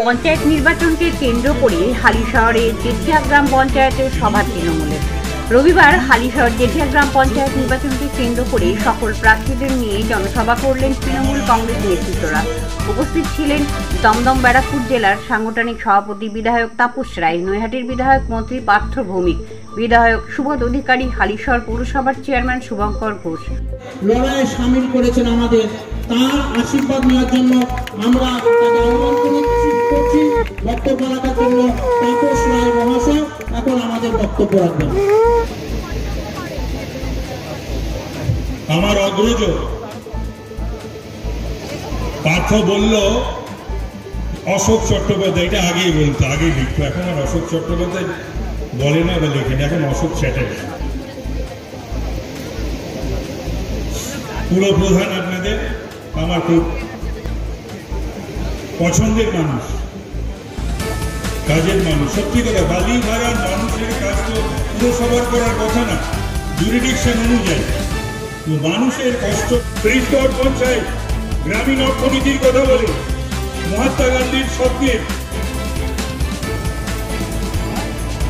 পঞ্চায়েত নির্বাচনকে কেন্দ্র করে হালিশহরে জেঠিয়া গ্রাম পঞ্চায়েতের সভা তৃণমূলের। রবিবার হালিশহর জেঠিয়া গ্রাম পঞ্চায়েত নির্বাচনকে কেন্দ্র করে সকল প্রার্থীদের নিয়ে জনসভা করলেন তৃণমূল কংগ্রেস নেতৃত্বরা। উপস্থিত ছিলেন দমদম ব্যারাকপুর জেলার সাংগঠনিক সভাপতি বিধায়ক তাপস রায়, নৈহাটির বিধায়ক মন্ত্রী পার্থ ভৌমিক, বিধায়ক সুবোধ অধিকারী, হালিশহর পৌরসভার চেয়ারম্যান শুভঙ্কর ঘোষ। লড়াইয়ে সামিল করেছেন আমাদের, তার আশীর্বাদ নেওয়ার জন্য আমরা তাকে আহ্বান করছি। বক্তব্য রাখার জন্য তাপস রায় মহাশয় এখন আমাদের বক্তব্য রাখবেন। আমার অগ্রজ পার্থ বলল অশোক চট্টোপাধ্যায়, এটা আগেই বলতো, আগেই লিখতো, এখন আর অশোক চট্টোপাধ্যায় বলে না বা লেখেন, এখন অশোক চ্যাটার্জি। পুরো প্রধান আপনাদের আমার খুব পছন্দের মানুষ, কাজের মানুষ। সত্যি কথা, বালি ভাড়ার মানুষের কাজ তো পুরসভার করার কথা না, জুরিডিকশন অনুযায়ী। মানুষের কষ্ট, ত্রিস্তর পঞ্চায়েত গ্রামীণ অর্থনীতির কথা বলে, মহাত্মা গান্ধীর স্বপ্নে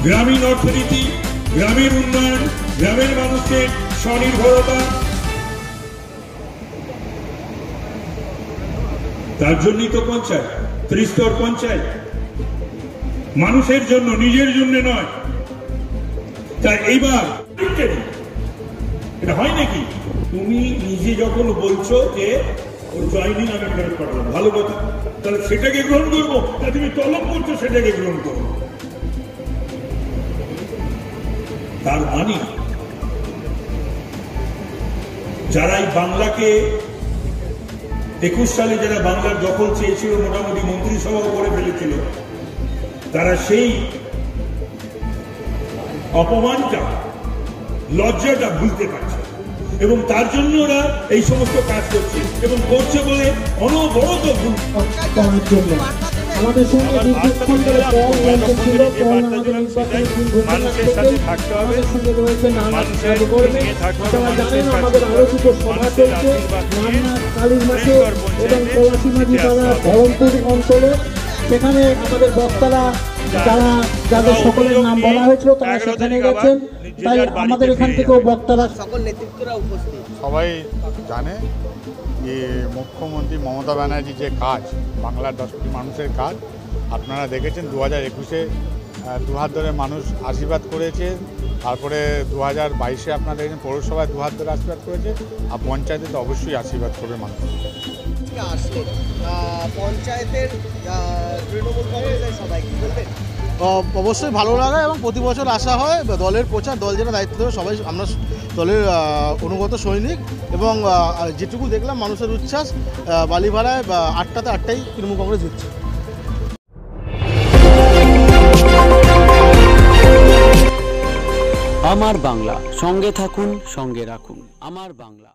গ্রামীণ অর্থনীতি, গ্রামের উন্নয়ন, গ্রামের মানুষের স্বনির্ভরতা, তার জন্যই তো পঞ্চায়েত, ত্রিস্তর পঞ্চায়েত। মানুষের জন্য, নিজের জন্য নয়। তাই এইবার এটা হয় নাকি? তুমি নিজে যখন বলছো যে ওর জয়নিং আমি ফেরত পাঠাবো, ভালো কথা, তাহলে সেটাকে গ্রহণ করবো। তা তুমি তলব করছো, সেটাকে গ্রহণ করবো। তার মানে যারা এই বাংলাকে 21 সালে যারা বাংলার দখল চেয়েছিল, মোটামুটি মন্ত্রিসভাও করে ফেলেছিল, তারা সেই অপমানটা, লজ্জাটা ভুলতে পারছে, এবং তার জন্য ওরা এই সমস্ত কাজ করছে এবং করছে বলে অনবরত ভুল করার জন্য। আমাদের সঙ্গে দীর্ঘক্ষণ ধরে মানুষের সাথে থাকতে হবে, আমাদের সঙ্গে রয়েছে নানা কর্মী। আপনারা জানেন আমাদের আলোচিত সভা চলছে রামনাথ কালীর মাঠে এবং পলাশিমাঝি পাড়া ধরমপুর অঞ্চলে। সেখানে আমাদের বক্তারা যাদের সকলের নাম বলা হয়েছিল তারা সেখানে গেছেন। তাই আমাদের এখান থেকেও বক্তারা, সকল নেতৃত্বরা উপস্থিত। সবাই জানে যে মুখ্যমন্ত্রী মমতা ব্যানার্জি যে কাজ, বাংলার 10 কোটি মানুষের কাজ আপনারা দেখেছেন। 2021-এ দুহাত ধরে মানুষ আশীর্বাদ করেছে, তারপরে 2022-এ আপনারা দেখেছেন পৌরসভায় দুহাত ধরে আশীর্বাদ করেছে, আর পঞ্চায়েতে তো অবশ্যই আশীর্বাদ করবে মানুষ। পঞ্চায়েতের তৃণমূল কংগ্রেসের সবাই কি বলবেন? অবশ্যই ভালো লাগা, এবং প্রতি বছর আসা হয়। দলের প্রচার, দল যেটা দায়িত্ব দেবে, সবাই আমরা দলের অনুগত সৈনিক, এবং যেটুকু দেখলাম মানুষের উচ্ছ্বাস, বালিভাড়ায় 8টাতে 8টাই তৃণমূল কংগ্রেস জিতছে। আমার বাংলা, সঙ্গে থাকুন, সঙ্গে রাখুন আমার বাংলা।